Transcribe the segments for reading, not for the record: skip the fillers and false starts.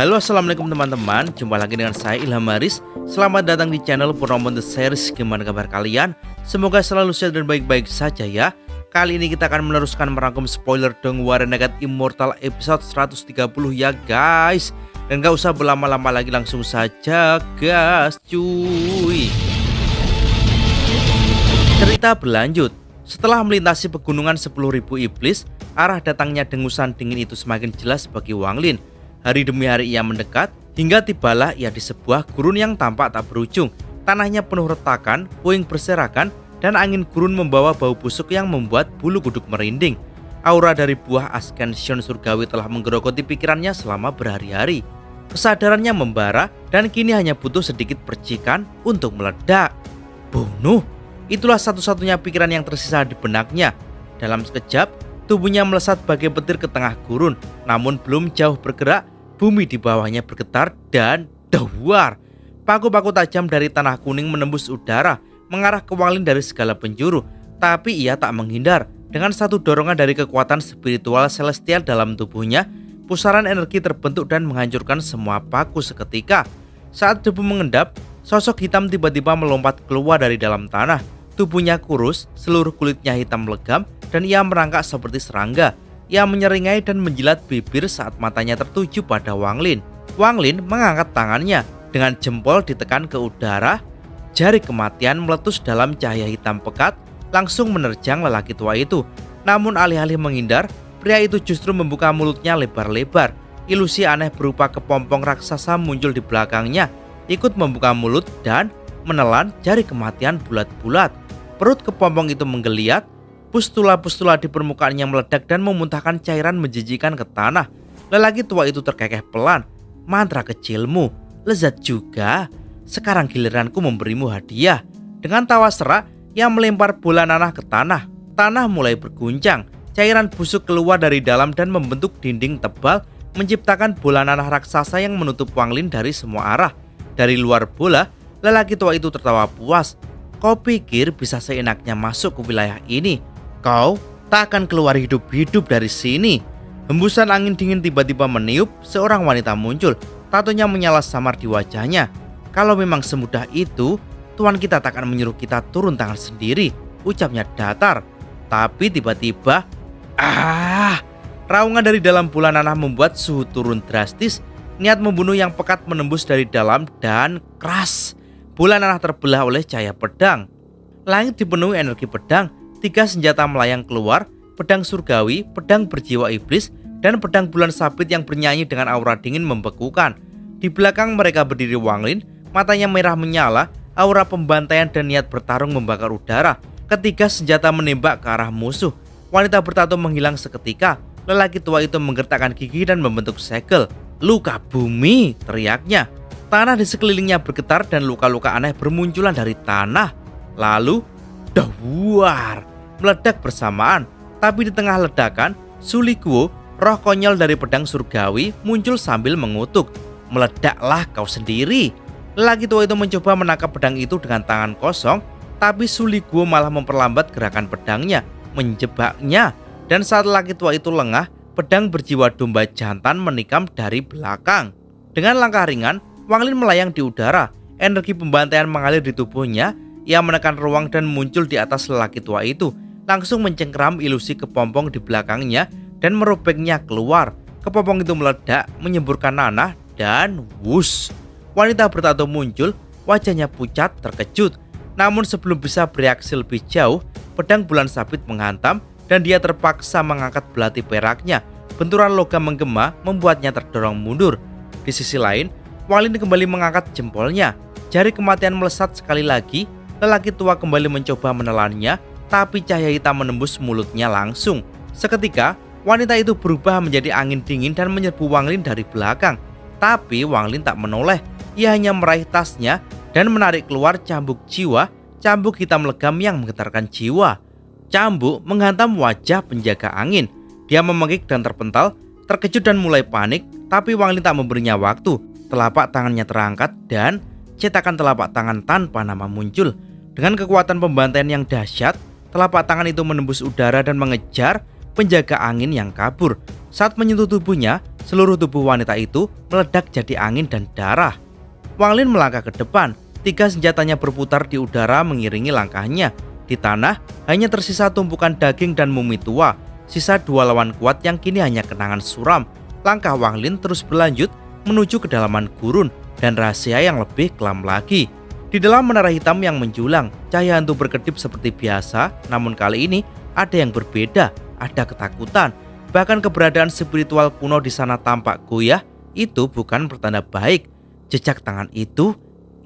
Halo, assalamualaikum teman-teman. Jumpa lagi dengan saya Ilham Haris. Selamat datang di channel Purnama The Series. Gimana kabar kalian? Semoga selalu sehat dan baik-baik saja ya. Kali ini kita akan meneruskan merangkum spoiler Dong Warenegat Immortal episode 130 ya guys. Dan gak usah berlama-lama lagi, langsung saja gas cuy. Cerita berlanjut. Setelah melintasi pegunungan 10.000 iblis, arah datangnya dengusan dingin itu semakin jelas bagi Wang Lin. Hari demi hari ia mendekat, hingga tibalah ia di sebuah gurun yang tampak tak berujung. Tanahnya penuh retakan, puing berserakan, dan angin gurun membawa bau busuk yang membuat bulu kuduk merinding. Aura dari buah ascension surgawi telah menggerogoti pikirannya selama berhari-hari. Kesadarannya membara, dan kini hanya butuh sedikit percikan untuk meledak. Bunuh! Itulah satu-satunya pikiran yang tersisa di benaknya. Dalam sekejap, tubuhnya melesat bagai petir ke tengah gurun, namun belum jauh bergerak, bumi di bawahnya bergetar dan dawar. Paku-paku tajam dari tanah kuning menembus udara, mengarah ke Wang Lin dari segala penjuru, tapi ia tak menghindar. Dengan satu dorongan dari kekuatan spiritual celestial dalam tubuhnya, pusaran energi terbentuk dan menghancurkan semua paku seketika. Saat debu mengendap, sosok hitam tiba-tiba melompat keluar dari dalam tanah. Tubuhnya kurus, seluruh kulitnya hitam legam, dan ia merangkak seperti serangga. Ia menyeringai dan menjilat bibir saat matanya tertuju pada Wang Lin. Wang Lin mengangkat tangannya, dengan jempol ditekan ke udara. Jari kematian meletus dalam cahaya hitam pekat, langsung menerjang lelaki tua itu. Namun alih-alih menghindar, pria itu justru membuka mulutnya lebar-lebar. Ilusi aneh berupa kepompong raksasa muncul di belakangnya, ikut membuka mulut dan menelan jari kematian bulat-bulat. Perut kepompong itu menggeliat, pustula-pustula di permukaannya meledak dan memuntahkan cairan menjijikan ke tanah. Lelaki tua itu terkekeh pelan. Mantra kecilmu, lezat juga. Sekarang giliranku memberimu hadiah. Dengan tawa serak, ia melempar bola nanah ke tanah. Tanah mulai berguncang. Cairan busuk keluar dari dalam dan membentuk dinding tebal, menciptakan bola nanah raksasa yang menutup Wang Lin dari semua arah. Dari luar bola, lelaki tua itu tertawa puas. Kau pikir bisa seenaknya masuk ke wilayah ini? Kau tak akan keluar hidup-hidup dari sini. Hembusan angin dingin tiba-tiba meniup, seorang wanita muncul. Tatonya menyala samar di wajahnya. Kalau memang semudah itu, Tuan kita tak akan menyuruh kita turun tangan sendiri, ucapnya datar. Tapi tiba-tiba, raungan dari dalam bola nanah membuat suhu turun drastis. Niat membunuh yang pekat menembus dari dalam dan keras. Bola nanah terbelah oleh cahaya pedang. Langit dipenuhi energi pedang. 3 senjata melayang keluar, pedang surgawi, pedang berjiwa iblis, dan pedang bulan sabit yang bernyanyi dengan aura dingin membekukan. Di belakang mereka berdiri Wang Lin, matanya merah menyala, aura pembantaian dan niat bertarung membakar udara. Ketiga senjata menembak ke arah musuh. Wanita bertato menghilang seketika. Lelaki tua itu menggertakkan gigi dan membentuk segel. Luka bumi, teriaknya. Tanah di sekelilingnya bergetar dan luka-luka aneh bermunculan dari tanah. Lalu, dawar, meledak bersamaan. Tapi di tengah ledakan, Suli Guo, roh konyol dari pedang surgawi, muncul sambil mengutuk. Meledaklah kau sendiri. Lelaki tua itu mencoba menangkap pedang itu dengan tangan kosong, tapi Suli Guo malah memperlambat gerakan pedangnya, menjebaknya. Dan saat lelaki tua itu lengah, pedang berjiwa domba jantan menikam dari belakang. Dengan langkah ringan, Wang Lin melayang di udara. Energi pembantaian mengalir di tubuhnya. Ia menekan ruang dan muncul di atas lelaki tua itu, langsung mencengkeram ilusi kepompong di belakangnya dan merobeknya keluar. Kepompong itu meledak, menyemburkan nanah, dan wush. Wanita bertato muncul, wajahnya pucat terkejut. Namun sebelum bisa bereaksi lebih jauh, pedang bulan sabit menghantam dan dia terpaksa mengangkat belati peraknya. Benturan logam menggema membuatnya terdorong mundur. Di sisi lain, Wang Lin kembali mengangkat jempolnya. Jari kematian melesat sekali lagi. Lelaki tua kembali mencoba menelannya, tapi cahaya hitam menembus mulutnya langsung. Seketika, wanita itu berubah menjadi angin dingin dan menyerbu Wang Lin dari belakang. Tapi Wang Lin tak menoleh. Ia hanya meraih tasnya dan menarik keluar cambuk jiwa, cambuk hitam legam yang menggetarkan jiwa. Cambuk menghantam wajah penjaga angin. Dia memengik dan terpental, terkejut dan mulai panik, tapi Wang Lin tak memberinya waktu. Telapak tangannya terangkat dan cetakan telapak tangan tanpa nama muncul. Dengan kekuatan pembantaian yang dahsyat, telapak tangan itu menembus udara dan mengejar penjaga angin yang kabur. Saat menyentuh tubuhnya, seluruh tubuh wanita itu meledak jadi angin dan darah. Wang Lin melangkah ke depan, 3 senjatanya berputar di udara mengiringi langkahnya. Di tanah hanya tersisa tumpukan daging dan mumi tua, sisa 2 lawan kuat yang kini hanya kenangan suram. Langkah Wang Lin terus berlanjut menuju kedalaman gurun dan rahasia yang lebih kelam lagi. Di dalam menara hitam yang menjulang, cahaya hantu berkedip seperti biasa, namun kali ini ada yang berbeda, ada ketakutan. Bahkan keberadaan spiritual kuno di sana tampak goyah. Itu bukan pertanda baik. Jejak tangan itu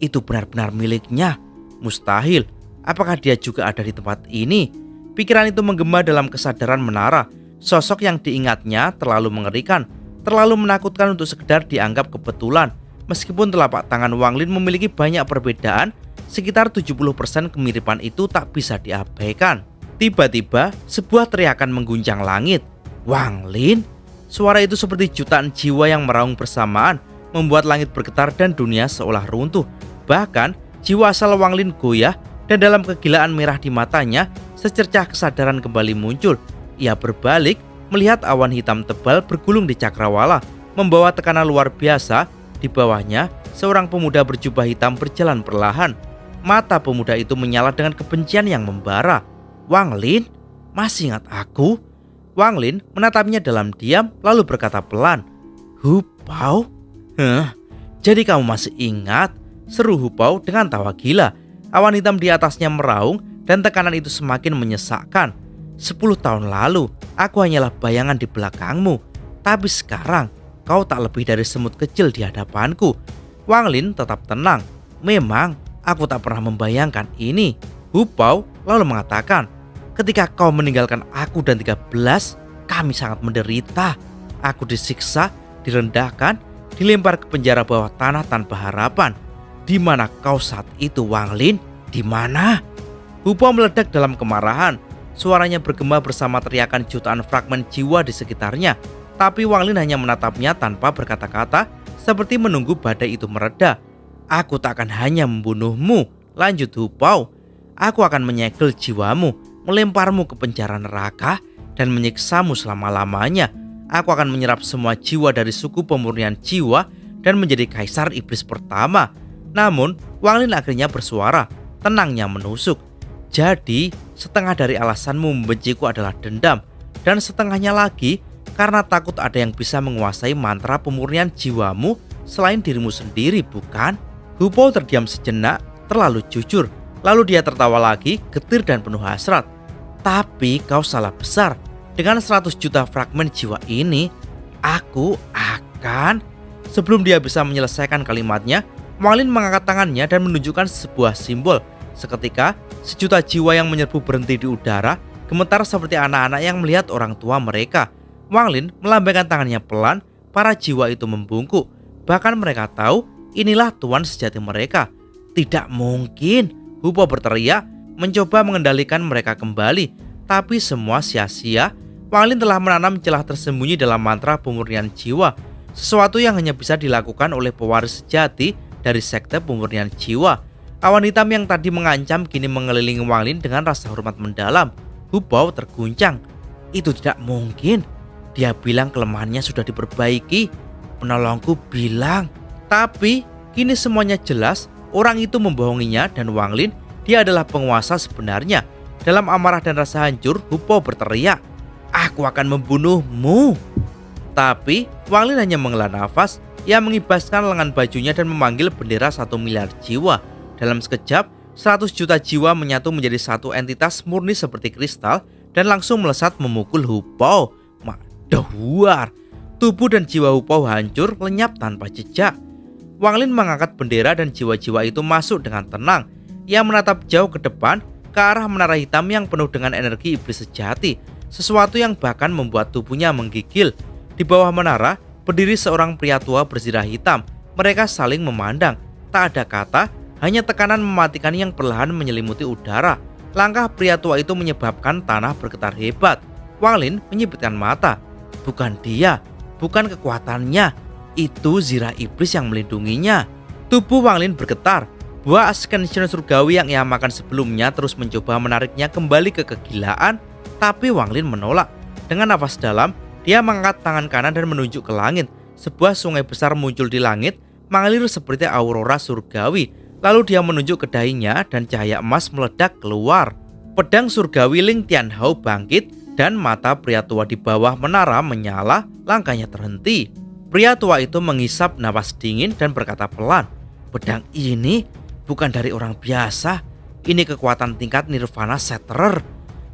benar-benar miliknya. Mustahil. Apakah dia juga ada di tempat ini? Pikiran itu menggema dalam kesadaran menara. Sosok yang diingatnya terlalu mengerikan, terlalu menakutkan untuk sekedar dianggap kebetulan. Meskipun telapak tangan Wang Lin memiliki banyak perbedaan, sekitar 70% kemiripan itu tak bisa diabaikan. Tiba-tiba, sebuah teriakan mengguncang langit. Wang Lin? Suara itu seperti jutaan jiwa yang meraung bersamaan, membuat langit bergetar dan dunia seolah runtuh. Bahkan, jiwa asal Wang Lin goyah dan dalam kegilaan merah di matanya, secercah kesadaran kembali muncul. Ia berbalik, melihat awan hitam tebal bergulung di cakrawala, membawa tekanan luar biasa. Di bawahnya, seorang pemuda berjubah hitam berjalan perlahan. Mata pemuda itu menyala dengan kebencian yang membara. Wang Lin? Masih ingat aku? Wang Lin menatapnya dalam diam lalu berkata pelan, Hu Pao? Jadi kamu masih ingat? Seru Hu Pao dengan tawa gila. Awan hitam di atasnya meraung dan tekanan itu semakin menyesakkan. 10 tahun lalu, aku hanyalah bayangan di belakangmu. Tapi sekarang, kau tak lebih dari semut kecil di hadapanku. Wang Lin tetap tenang. Memang, aku tak pernah membayangkan ini. Hu Pao lalu mengatakan, ketika kau meninggalkan aku dan 13, kami sangat menderita. Aku disiksa, direndahkan, dilempar ke penjara bawah tanah tanpa harapan. Di mana kau saat itu, Wang Lin? Di mana? Hu Pao meledak dalam kemarahan. Suaranya bergema bersama teriakan jutaan fragmen jiwa di sekitarnya. Tapi Wang Lin hanya menatapnya tanpa berkata-kata, seperti menunggu badai itu mereda. Aku tak akan hanya membunuhmu, lanjut Hu Pao. Aku akan menyegel jiwamu, melemparmu ke penjara neraka, dan menyiksamu selama-lamanya. Aku akan menyerap semua jiwa dari suku pemurnian jiwa dan menjadi kaisar iblis pertama. Namun, Wang Lin akhirnya bersuara, tenangnya menusuk. Jadi, setengah dari alasanmu membenciku adalah dendam, dan setengahnya lagi karena takut ada yang bisa menguasai mantra pemurnian jiwamu selain dirimu sendiri, bukan? Hu Pao terdiam sejenak, terlalu jujur. Lalu dia tertawa lagi, getir dan penuh hasrat. Tapi kau salah besar. Dengan 100 juta fragmen jiwa ini, aku akan... Sebelum dia bisa menyelesaikan kalimatnya, Wang Lin mengangkat tangannya dan menunjukkan sebuah simbol. Seketika, sejuta jiwa yang menyerbu berhenti di udara, gemetar seperti anak-anak yang melihat orang tua mereka. Wang Lin melambaikan tangannya pelan, para jiwa itu membungkuk. Bahkan mereka tahu inilah tuan sejati mereka. Tidak mungkin, Hu Pao berteriak, mencoba mengendalikan mereka kembali. Tapi semua sia-sia. Wang Lin telah menanam celah tersembunyi dalam mantra pemurnian jiwa. Sesuatu yang hanya bisa dilakukan oleh pewaris sejati dari sekte pemurnian jiwa. Awan hitam yang tadi mengancam kini mengelilingi Wang Lin dengan rasa hormat mendalam. Hu Pao terguncang. Itu tidak mungkin. Dia bilang kelemahannya sudah diperbaiki. Penolongku bilang. Tapi kini semuanya jelas. Orang itu membohonginya dan Wang Lin, dia adalah penguasa sebenarnya. Dalam amarah dan rasa hancur, Hu Pao berteriak, aku akan membunuhmu. Tapi Wang Lin hanya menghela nafas. Ia mengibaskan lengan bajunya dan memanggil bendera 1 miliar jiwa. Dalam sekejap, 100 juta jiwa menyatu menjadi satu entitas murni seperti kristal dan langsung melesat memukul Hu Pao. Madohuar. Tubuh dan jiwa Hu Pao hancur lenyap tanpa jejak. Wang Lin mengangkat bendera dan jiwa-jiwa itu masuk dengan tenang. Ia menatap jauh ke depan ke arah menara hitam yang penuh dengan energi iblis sejati. Sesuatu yang bahkan membuat tubuhnya menggigil. Di bawah menara berdiri seorang pria tua berzirah hitam. Mereka saling memandang. Tak ada kata, hanya tekanan mematikan yang perlahan menyelimuti udara. Langkah pria tua itu menyebabkan tanah bergetar hebat. Wang Lin menyipitkan mata. Bukan dia, bukan kekuatannya. Itu zirah iblis yang melindunginya. Tubuh Wang Lin bergetar. Buah ascension surgawi yang ia makan sebelumnya terus mencoba menariknya kembali ke kegilaan. Tapi Wang Lin menolak. Dengan nafas dalam, Dia mengangkat tangan kanan dan menunjuk ke langit. Sebuah sungai besar muncul di langit, mengalir seperti aurora surgawi. Lalu dia menunjuk ke dahinya dan cahaya emas meledak keluar. Pedang surgawi Ling Tianhao bangkit dan mata pria tua di bawah menara menyala, langkahnya terhenti. Pria tua itu menghisap napas dingin dan berkata pelan, "Pedang ini bukan dari orang biasa. Ini kekuatan tingkat Nirvana Shatterer."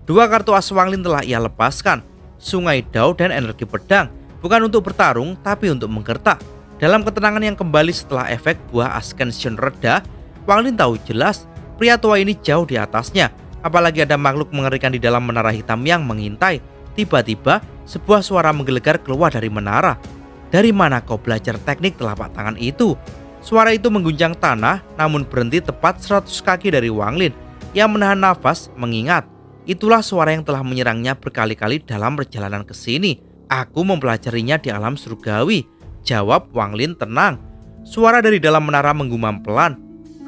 Dua kartu as Wanglin telah ia lepaskan, Sungai Dao dan energi pedang, bukan untuk bertarung tapi untuk menggertak. Dalam ketenangan yang kembali setelah efek buah Ascension reda, Wanglin tahu jelas pria tua ini jauh di atasnya. Apalagi ada makhluk mengerikan di dalam menara hitam yang mengintai. Tiba-tiba sebuah suara menggelegar keluar dari menara. "Dari mana kau belajar teknik telapak tangan itu?" Suara itu mengguncang tanah namun berhenti tepat 100 kaki dari Wanglin. Ia menahan nafas mengingat itulah suara yang telah menyerangnya berkali-kali dalam perjalanan ke sini. "Aku mempelajarinya di alam surgawi," jawab Wanglin tenang. Suara dari dalam menara menggumam pelan,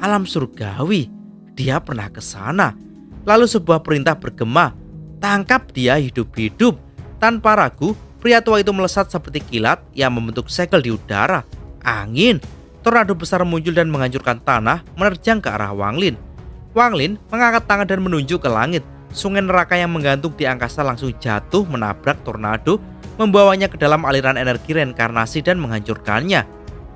"Alam surgawi, dia pernah ke sana." Lalu sebuah perintah bergema, "Tangkap dia hidup-hidup." Tanpa ragu, pria tua itu melesat seperti kilat yang membentuk segel di udara. Angin, tornado besar muncul dan menghancurkan tanah menerjang ke arah Wanglin. Wanglin mengangkat tangan dan menunjuk ke langit. Sungai neraka yang menggantung di angkasa langsung jatuh menabrak tornado, membawanya ke dalam aliran energi reinkarnasi dan menghancurkannya.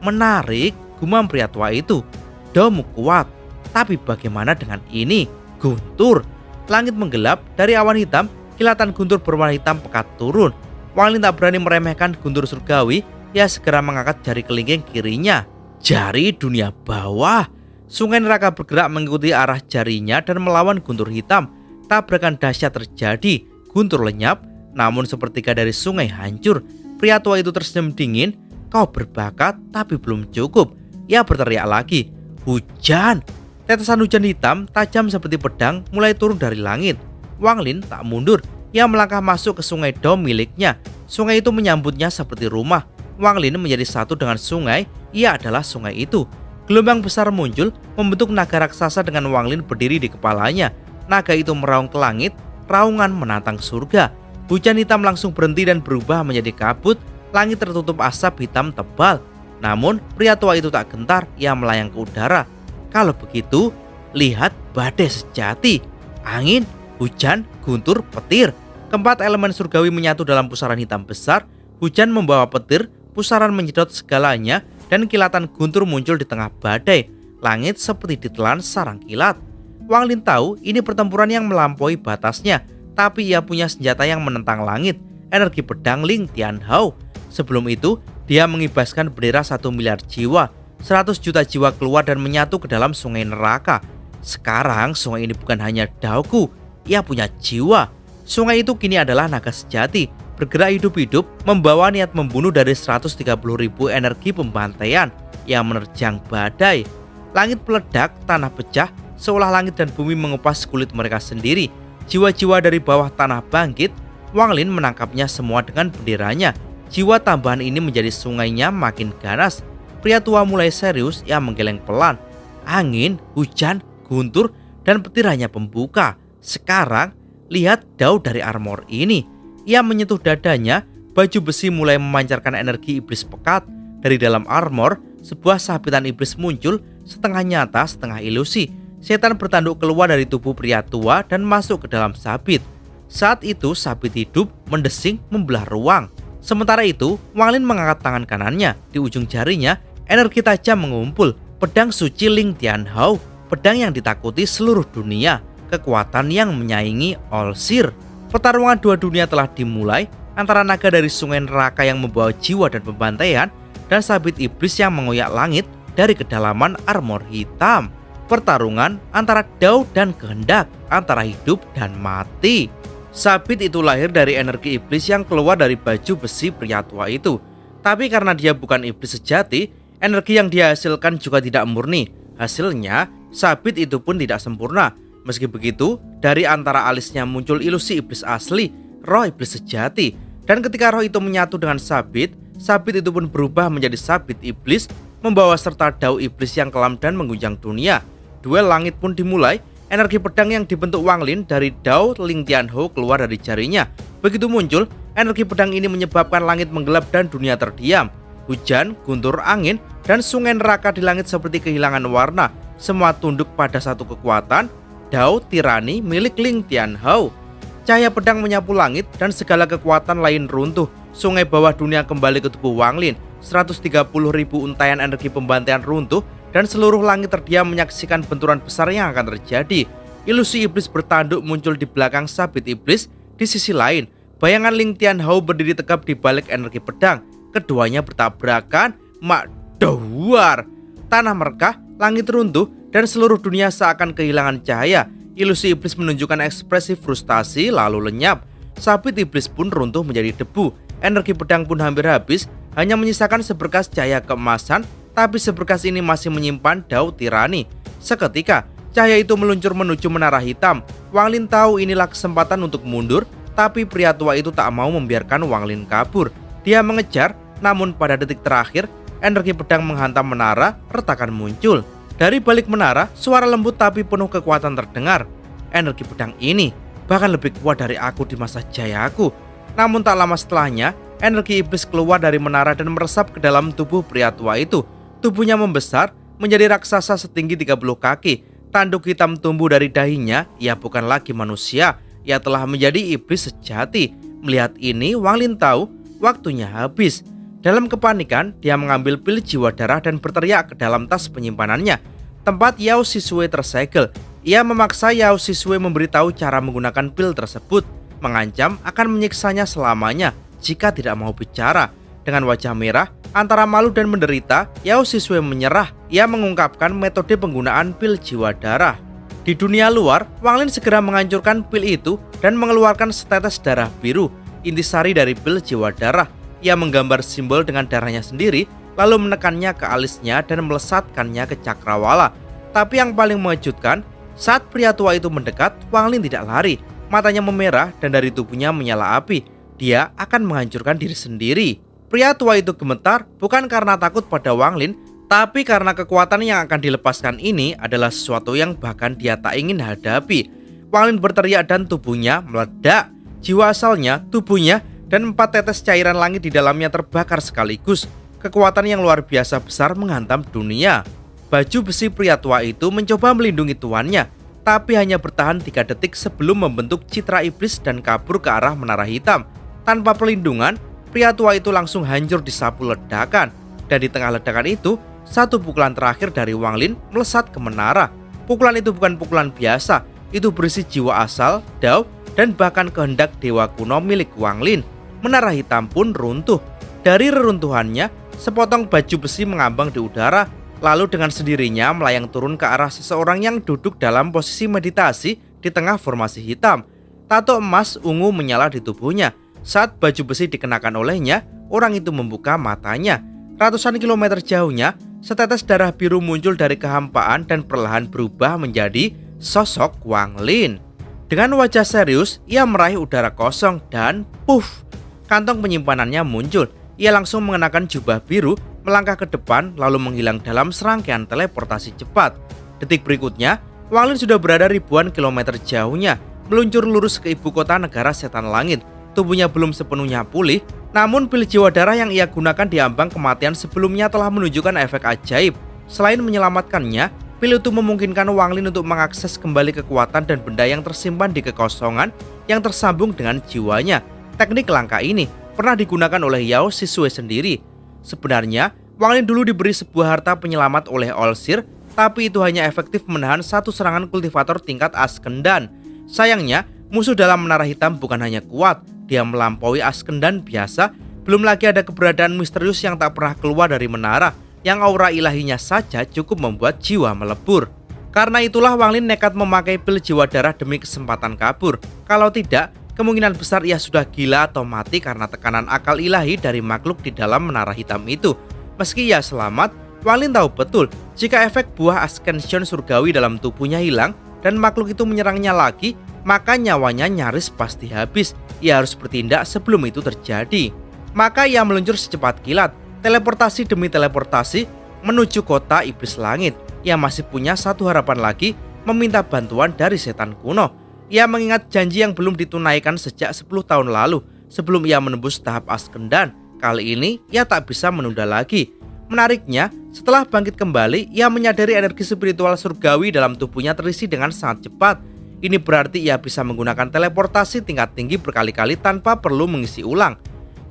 "Menarik," gumam pria tua itu. "Daomu kuat, tapi bagaimana dengan ini?" Guntur. Langit menggelap, dari awan hitam, kilatan guntur berwarna hitam pekat turun. Wanglin tak berani meremehkan guntur surgawi, ia segera mengangkat jari kelingking kirinya. Jari dunia bawah. Sungai neraka bergerak mengikuti arah jarinya dan melawan guntur hitam. Tabrakan dahsyat terjadi, guntur lenyap, namun sepertiga dari sungai hancur. Pria tua itu tersenyum dingin, "Kau berbakat tapi belum cukup." Ia berteriak lagi, "Hujan!" Tetesan hujan hitam tajam seperti pedang mulai turun dari langit. Wanglin tak mundur, ia melangkah masuk ke sungai Dao miliknya. Sungai itu menyambutnya seperti rumah. Wanglin menjadi satu dengan sungai, ia adalah sungai itu. Gelombang besar muncul, membentuk naga raksasa dengan Wanglin berdiri di kepalanya. Naga itu meraung ke langit, raungan menantang surga. Hujan hitam langsung berhenti dan berubah menjadi kabut, langit tertutup asap hitam tebal. Namun pria tua itu tak gentar, ia melayang ke udara. "Kalau begitu, lihat badai sejati. Angin, hujan, guntur, petir." Keempat elemen surgawi menyatu dalam pusaran hitam besar. Hujan membawa petir, pusaran menyedot segalanya, dan kilatan guntur muncul di tengah badai. Langit seperti ditelan sarang kilat. Wanglin tahu ini pertempuran yang melampaui batasnya, tapi ia punya senjata yang menentang langit, energi pedang Ling Tianhao. Sebelum itu, dia mengibaskan bendera 1 miliar jiwa. 100 juta jiwa keluar dan menyatu ke dalam sungai neraka. Sekarang sungai ini bukan hanya Daoku, ia punya jiwa. Sungai itu kini adalah naga sejati, bergerak hidup-hidup, membawa niat membunuh dari 130.000 energi pembantaian yang menerjang badai. Langit meledak, tanah pecah, seolah langit dan bumi mengupas kulit mereka sendiri. Jiwa-jiwa dari bawah tanah bangkit. Wanglin menangkapnya semua dengan benderanya. Jiwa tambahan ini menjadi sungainya makin ganas. Pria tua mulai serius, ia menggeleng pelan. Angin, hujan, guntur, dan petir hanya pembuka. Sekarang, lihat Dao dari armor ini. Ia menyentuh dadanya, baju besi mulai memancarkan energi iblis pekat. Dari dalam armor, sebuah sabitan iblis muncul, setengah nyata, setengah ilusi. Setan bertanduk keluar dari tubuh pria tua dan masuk ke dalam sabit. Saat itu, sabit hidup, mendesing, membelah ruang. Sementara itu, Wanglin mengangkat tangan kanannya. Di ujung jarinya, energi tajam mengumpul. Pedang suci Ling Tianhao, pedang yang ditakuti seluruh dunia. Kekuatan yang menyaingi Olsir. Pertarungan dua dunia telah dimulai antara naga dari sungai neraka yang membawa jiwa dan pembantaian dan sabit iblis yang mengoyak langit dari kedalaman armor hitam. Pertarungan antara Dao dan kehendak, antara hidup dan mati. Sabit itu lahir dari energi iblis yang keluar dari baju besi pria tua itu. Tapi karena dia bukan iblis sejati, energi yang dia hasilkan juga tidak murni. Hasilnya, sabit itu pun tidak sempurna. Meski begitu, dari antara alisnya muncul ilusi iblis asli, roh iblis sejati. Dan ketika roh itu menyatu dengan sabit, sabit itu pun berubah menjadi sabit iblis, membawa serta Dao iblis yang kelam dan mengguncang dunia. Duel langit pun dimulai. Energi pedang yang dibentuk Wanglin dari Dao Ling Tianhao keluar dari jarinya. Begitu muncul, Energi pedang ini menyebabkan langit menggelap dan dunia terdiam. Hujan, guntur angin, dan sungai neraka di langit seperti kehilangan warna. Semua tunduk pada satu kekuatan, Dao Tirani milik Ling Tianhou. Cahaya pedang menyapu langit dan segala kekuatan lain runtuh. Sungai bawah dunia kembali ke tubuh Wang Lin. 130.000 untaian energi pembantaian runtuh dan seluruh langit terdiam menyaksikan benturan besar yang akan terjadi. Ilusi iblis bertanduk muncul di belakang sabit iblis. Di sisi lain, bayangan Ling Tianhou berdiri tegap di balik energi pedang. Keduanya bertabrakan, makduar. Tanah merekah, langit runtuh, dan seluruh dunia seakan kehilangan cahaya. Ilusi iblis menunjukkan ekspresi frustasi lalu lenyap. Sabit iblis pun runtuh menjadi debu. Energi pedang pun hampir habis, hanya menyisakan seberkas cahaya keemasan. Tapi seberkas ini masih menyimpan Dao Tirani. Seketika, cahaya itu meluncur menuju menara hitam. Wang Lin tahu inilah kesempatan untuk mundur, tapi pria tua itu tak mau membiarkan Wang Lin kabur. Dia mengejar, namun pada detik terakhir, energi pedang menghantam menara, retakan muncul. Dari balik menara, suara lembut tapi penuh kekuatan terdengar. Energi pedang ini bahkan lebih kuat dari aku di masa jayaku. Namun tak lama setelahnya, energi iblis keluar dari menara dan meresap ke dalam tubuh pria tua itu. Tubuhnya membesar menjadi raksasa setinggi 30 kaki. Tanduk hitam tumbuh dari dahinya. Ia bukan lagi manusia, ia telah menjadi iblis sejati. Melihat ini, Wang Lin tahu waktunya habis. Dalam kepanikan, dia mengambil pil jiwa darah dan berteriak ke dalam tas penyimpanannya. Tempat Yao Sisue tersegel. Ia memaksa Yao Sisue memberitahu cara menggunakan pil tersebut, mengancam akan menyiksanya selamanya jika tidak mau bicara. Dengan wajah merah, antara malu dan menderita, Yao Sisue menyerah. Ia mengungkapkan metode penggunaan pil jiwa darah. Di dunia luar, Wang Lin segera menghancurkan pil itu dan mengeluarkan setetes darah biru, intisari dari pil jiwa darah. Ia menggambar simbol dengan darahnya sendiri, lalu menekannya ke alisnya dan melesatkannya ke cakrawala. Tapi yang paling mengejutkan, saat pria tua itu mendekat, Wang Lin tidak lari. Matanya memerah dan dari tubuhnya menyala api. Dia akan menghancurkan diri sendiri. Pria tua itu gemetar bukan karena takut pada Wang Lin, tapi karena kekuatan yang akan dilepaskan ini adalah sesuatu yang bahkan dia tak ingin hadapi. Wang Lin berteriak dan tubuhnya meledak. Jiwa asalnya, tubuhnya, dan 4 tetes cairan langit di dalamnya terbakar sekaligus. Kekuatan yang luar biasa besar menghantam dunia. Baju besi pria tua itu mencoba melindungi tuannya, tapi hanya bertahan 3 detik sebelum membentuk citra iblis dan kabur ke arah menara hitam. Tanpa perlindungan, pria tua itu langsung hancur disapu ledakan. Dan di tengah ledakan itu, satu pukulan terakhir dari Wang Lin melesat ke menara. Pukulan itu bukan pukulan biasa, itu berisi jiwa asal, Dao, dan bahkan kehendak dewa kuno milik Wang Lin. Menara hitam pun runtuh. Dari reruntuhannya, sepotong baju besi mengambang di udara, lalu dengan sendirinya melayang turun ke arah seseorang yang duduk dalam posisi meditasi di tengah formasi hitam. Tato emas ungu menyala di tubuhnya. Saat baju besi dikenakan olehnya, orang itu membuka matanya. Ratusan kilometer jauhnya, setetes darah biru muncul dari kehampaan dan perlahan berubah menjadi sosok Wang Lin. Dengan wajah serius, ia meraih udara kosong dan puff, kantong penyimpanannya muncul. Ia langsung mengenakan jubah biru, melangkah ke depan lalu menghilang dalam serangkaian teleportasi cepat. Detik berikutnya, Wang Lin sudah berada ribuan kilometer jauhnya, meluncur lurus ke ibu kota negara setan langit. Tubuhnya belum sepenuhnya pulih, namun pil jiwa darah yang ia gunakan di ambang kematian sebelumnya telah menunjukkan efek ajaib. Selain menyelamatkannya, pil itu memungkinkan Wang Lin untuk mengakses kembali kekuatan dan benda yang tersimpan di kekosongan yang tersambung dengan jiwanya. Teknik langka ini pernah digunakan oleh Yao Sisue sendiri. Sebenarnya, Wang Lin dulu diberi sebuah harta penyelamat oleh Olsir, tapi itu hanya efektif menahan satu serangan kultivator tingkat Askendan. Sayangnya, musuh dalam menara hitam bukan hanya kuat, dia melampaui Askendan biasa. Belum lagi ada keberadaan misterius yang tak pernah keluar dari menara, yang aura ilahinya saja cukup membuat jiwa melebur. Karena itulah Wang Lin nekat memakai pil jiwa darah demi kesempatan kabur. Kalau tidak, kemungkinan besar ia sudah gila atau mati karena tekanan akal ilahi dari makhluk di dalam menara hitam itu. Meski ia selamat, Wang Lin tahu betul jika efek buah Ascension surgawi dalam tubuhnya hilang dan makhluk itu menyerangnya lagi, maka nyawanya nyaris pasti habis. Ia harus bertindak sebelum itu terjadi. Maka ia meluncur secepat kilat, teleportasi demi teleportasi menuju kota iblis langit. Ia masih punya satu harapan lagi, meminta bantuan dari setan kuno. Ia mengingat janji yang belum ditunaikan sejak 10 tahun lalu. sebelum ia menembus tahap Askendan. Kali ini ia tak bisa menunda lagi. Menariknya, setelah bangkit kembali, ia menyadari energi spiritual surgawi dalam tubuhnya terisi dengan sangat cepat. Ini berarti ia bisa menggunakan teleportasi tingkat tinggi berkali-kali tanpa perlu mengisi ulang.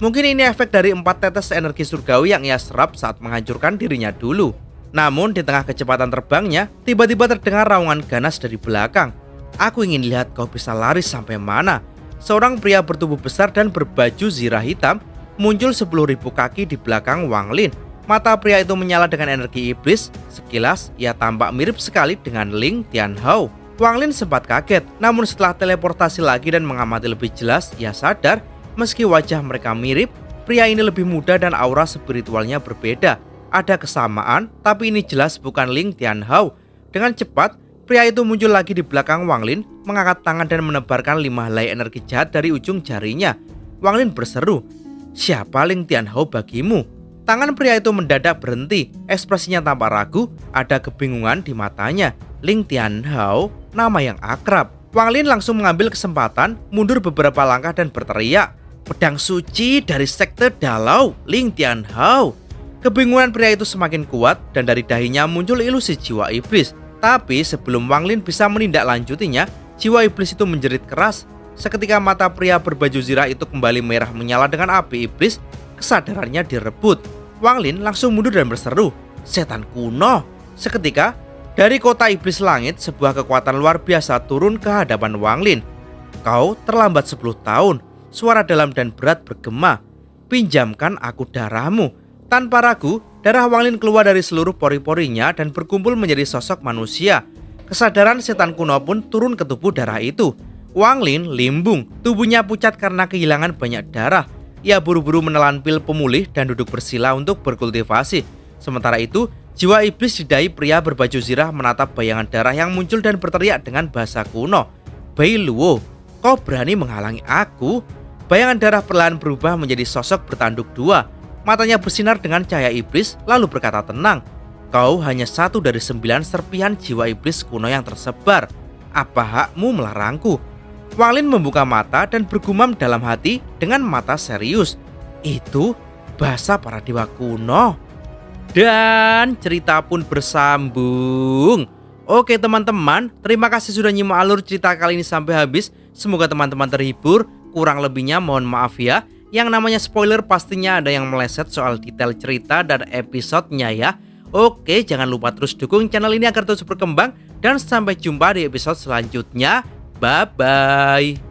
Mungkin ini efek dari 4 tetes energi surgawi yang ia serap saat menghancurkan dirinya dulu. Namun di tengah kecepatan terbangnya, tiba-tiba terdengar raungan ganas dari belakang. "Aku ingin lihat kau bisa lari sampai mana." Seorang pria bertubuh besar dan berbaju zirah hitam muncul 10.000 kaki di belakang Wang Lin. Mata pria itu menyala dengan energi iblis. Sekilas ia tampak mirip sekali dengan Ling Tianhao. Wang Lin sempat kaget, namun setelah teleportasi lagi dan mengamati lebih jelas, ia sadar meski wajah mereka mirip, pria ini lebih muda dan aura spiritualnya berbeda. Ada kesamaan, tapi ini jelas bukan Ling Tianhao. Dengan cepat, pria itu muncul lagi di belakang Wang Lin, mengangkat tangan dan menebarkan 5 helai energi jahat dari ujung jarinya. Wang Lin berseru, "Siapa Ling Tianhao bagimu?" Tangan pria itu mendadak berhenti, ekspresinya tampak ragu, ada kebingungan di matanya. Ling Tianhao, nama yang akrab. Wang Lin langsung mengambil kesempatan, mundur beberapa langkah dan berteriak, "Pedang suci dari sekte Dalau, Ling Tianhao." Kebingungan pria itu semakin kuat dan dari dahinya muncul ilusi jiwa iblis. Tapi sebelum Wang Lin bisa menindaklanjutinya, jiwa iblis itu menjerit keras. Seketika mata pria berbaju zirah itu kembali merah menyala dengan api iblis, kesadarannya direbut. Wang Lin langsung mundur dan berseru, "Setan kuno!" Seketika, dari kota iblis langit, sebuah kekuatan luar biasa turun ke hadapan Wang Lin. "Kau terlambat 10 tahun." Suara dalam dan berat bergema, "Pinjamkan aku darahmu." Tanpa ragu, darah Wang Lin keluar dari seluruh pori-porinya dan berkumpul menjadi sosok manusia. Kesadaran setan kuno pun turun ke tubuh darah itu. Wang Lin limbung, tubuhnya pucat karena kehilangan banyak darah. Ia buru-buru menelan pil pemulih dan duduk bersila untuk berkultivasi. Sementara itu, jiwa iblis di dahi pria berbaju zirah menatap bayangan darah yang muncul dan berteriak dengan bahasa kuno, "Bai Luo, kau berani menghalangi aku?" Bayangan darah perlahan berubah menjadi sosok bertanduk 2. Matanya bersinar dengan cahaya iblis, lalu berkata tenang, "Kau hanya 1 dari 9 serpihan jiwa iblis kuno yang tersebar. Apa hakmu melarangku?" Wang Lin membuka mata dan bergumam dalam hati dengan mata serius, "Itu bahasa para dewa kuno." Dan cerita pun bersambung. Oke teman-teman, terima kasih sudah nyimak alur cerita kali ini sampai habis. Semoga teman-teman terhibur. Kurang lebihnya mohon maaf ya. Yang namanya spoiler pastinya ada yang meleset soal detail cerita dan episodenya ya. Oke, jangan lupa terus dukung channel ini agar terus berkembang. Dan sampai jumpa di episode selanjutnya. Bye-bye.